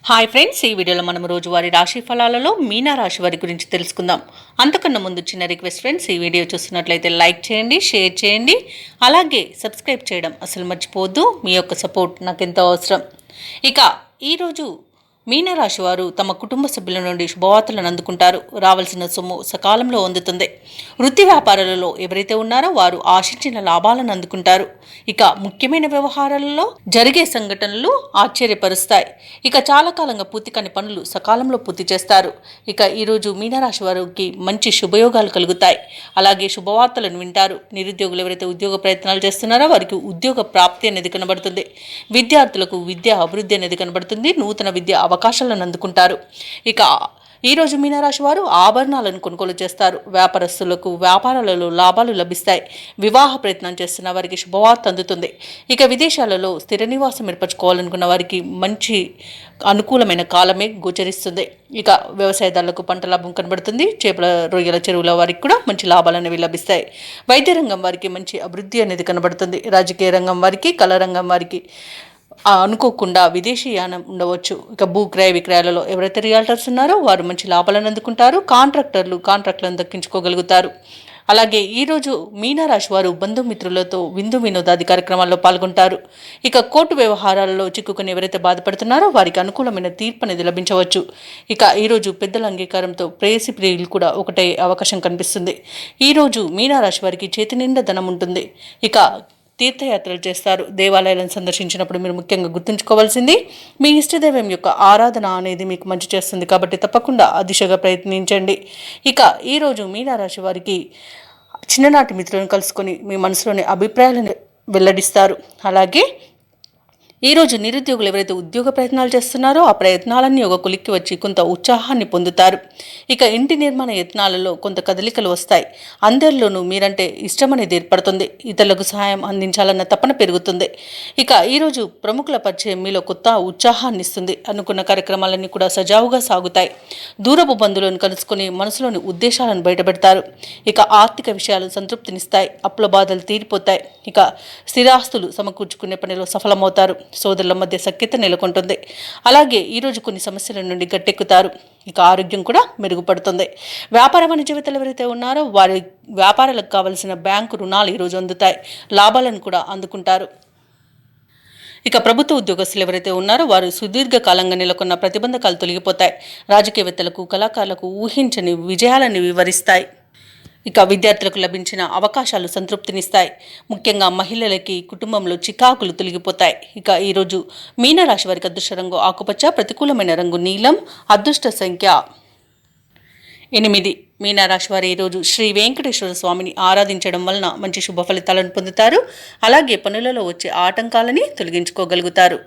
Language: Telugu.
హాయ్ ఫ్రెండ్స్, ఈ వీడియోలో మనం రోజువారీ రాశి ఫలాలలో మీనా రాశి వారి గురించి తెలుసుకుందాం. అంతకన్నా ముందు చిన్న రిక్వెస్ట్ ఫ్రెండ్స్, ఈ వీడియో చూస్తున్నట్లయితే లైక్ చేయండి, షేర్ చేయండి, అలాగే సబ్స్క్రైబ్ చేయడం అసలు మర్చిపోవద్దు. మీ యొక్క సపోర్ట్ నాకు ఎంతో అవసరం. ఇక ఈరోజు మీనరాశి వారు తమ కుటుంబ సభ్యుల నుండి శుభవార్తలను అందుకుంటారు. రావాల్సిన సొమ్ము సకాలంలో అందుతుంది. వృత్తి వ్యాపారాలలో ఎవరైతే ఉన్నారో వారు ఆశించిన లాభాలను అందుకుంటారు. ఇక ముఖ్యమైన వ్యవహారాలలో జరిగే సంఘటనలు ఆశ్చర్యపరుస్తాయి. ఇక చాలా కాలంగా పూర్తి కాని పనులు సకాలంలో పూర్తి చేస్తారు. ఇక ఈరోజు మీనరాశి వారికి మంచి శుభయోగాలు కలుగుతాయి. అలాగే శుభవార్తలను వింటారు. నిరుద్యోగులు ఎవరైతే ఉద్యోగ ప్రయత్నాలు చేస్తున్నారో వారికి ఉద్యోగ ప్రాప్తి అనేది కనబడుతుంది. విద్యార్థులకు విద్యా అభివృద్ధి అనేది కనబడుతుంది. నూతన విద్య అవకాశాలను అందుకుంటారు. ఇక ఈరోజు మీనరాశి వారు ఆభరణాలను కొనుగోలు చేస్తారు. వ్యాపారస్తులకు వ్యాపారాలలో లాభాలు లభిస్తాయి. వివాహ ప్రయత్నం చేస్తున్న వారికి శుభవార్త అందుతుంది. ఇక విదేశాలలో స్థిర నివాసం ఏర్పరచుకోవాలనుకున్న వారికి మంచి అనుకూలమైన కాలమే గోచరిస్తుంది. ఇక వ్యవసాయదారులకు పంట లాభం కనబడుతుంది. చేపల రొయ్యల చెరువుల వారికి కూడా మంచి లాభాలు అనేవి లభిస్తాయి. వైద్య రంగం వారికి మంచి అభివృద్ధి అనేది కనబడుతుంది. రాజకీయ రంగం వారికి, కళా రంగం వారికి అనుకోకుండా విదేశీయానం ఉండవచ్చు. ఇక భూ క్రయ విక్రయాలలో ఎవరైతే రియాల్టర్స్ ఉన్నారో వారు మంచి లాభాలను అందుకుంటారు. కాంట్రాక్టర్లను దక్కించుకోగలుగుతారు. అలాగే ఈరోజు మీనరాశి వారు బంధుమిత్రులతో విందు వినోదాది కార్యక్రమాల్లో పాల్గొంటారు. ఇక కోర్టు వ్యవహారాలలో చిక్కుకుని ఎవరైతే బాధపడుతున్నారో వారికి అనుకూలమైన తీర్పు అనేది లభించవచ్చు. ఇక ఈరోజు పెద్దల అంగీకారంతో ప్రేయసి ప్రియులు కూడా ఒకటే అవకాశం కనిపిస్తుంది. ఈరోజు మీనరాశి వారికి చేతి నిండా ధనం ఉంటుంది. ఇక తీర్థయాత్రలు చేస్తారు. దేవాలయాలను సందర్శించినప్పుడు మీరు ముఖ్యంగా గుర్తుంచుకోవాల్సింది మీ ఇష్టదైవం యొక్క ఆరాధన అనేది మీకు మంచి చేస్తుంది. కాబట్టి తప్పకుండా ఆ దిశగా ప్రయత్నించండి. ఇక ఈరోజు మీనరాశి వారికి చిన్ననాటి మిత్రులను కలుసుకొని మీ మనసులోని అభిప్రాయాలను వెల్లడిస్తారు. అలాగే ఈరోజు నిరుద్యోగులు ఎవరైతే ఉద్యోగ ప్రయత్నాలు చేస్తున్నారో ఆ ప్రయత్నాలన్నీ ఒక కొలిక్కి వచ్చి కొంత ఉత్సాహాన్ని పొందుతారు. ఇక ఇంటి నిర్మాణ యత్నాలలో కొంత కదలికలు వస్తాయి. అందరిలోనూ మీరంటే ఇష్టం అనేది ఏర్పడుతుంది. ఇతరులకు సహాయం అందించాలన్న తపన పెరుగుతుంది. ఇక ఈరోజు ప్రముఖుల పరిచయం మీలో కొత్త ఉత్సాహాన్ని ఇస్తుంది. అనుకున్న కార్యక్రమాలన్నీ కూడా సజావుగా సాగుతాయి. దూరపు బంధువులను కలుసుకొని మనసులోని ఉద్దేశాలను బయటపెడతారు. ఇక ఆర్థిక విషయాలు సంతృప్తినిస్తాయి. అప్పుల బాధలు తీరిపోతాయి. ఇక స్థిరాస్తులు సమకూర్చుకునే పనిలో సఫలమవుతారు. సోదరుల మధ్య సఖ్యత నెలకొంటుంది. అలాగే ఈరోజు కొన్ని సమస్యల నుండి గట్టెక్కుతారు. ఇక ఆరోగ్యం కూడా మెరుగుపడుతుంది. వ్యాపార వాణిజ్యవేత్తలు ఎవరైతే ఉన్నారో వారి వ్యాపారాలకు కావలసిన బ్యాంకు రుణాలు ఈరోజు అందుతాయి. లాభాలను కూడా అందుకుంటారు. ఇక ప్రభుత్వ ఉద్యోగస్తులు ఎవరైతే ఉన్నారో వారు సుదీర్ఘకాలంగా నెలకొన్న ప్రతిబంధకాలు తొలగిపోతాయి. రాజకీయవేత్తలకు, కళాకారులకు ఊహించని విజయాలను వివరిస్తాయి. ఇక విద్యార్థులకు లభించిన అవకాశాలు సంతృప్తినిస్తాయి. ముఖ్యంగా మహిళలకి కుటుంబంలో చికాకులు తొలగిపోతాయి. ఇక ఈరోజు మీనరాశి వారికి అదృష్ట రంగు ఆకుపచ్చ, ప్రతికూలమైన రంగు నీలం, అదృష్ట సంఖ్య 8. మీనరాశి వారు ఈరోజు శ్రీ వెంకటేశ్వర స్వామిని ఆరాధించడం వలన మంచి శుభ ఫలితాలను పొందుతారు. అలాగే పనులలో వచ్చే ఆటంకాలని తొలగించుకోగలుగుతారు.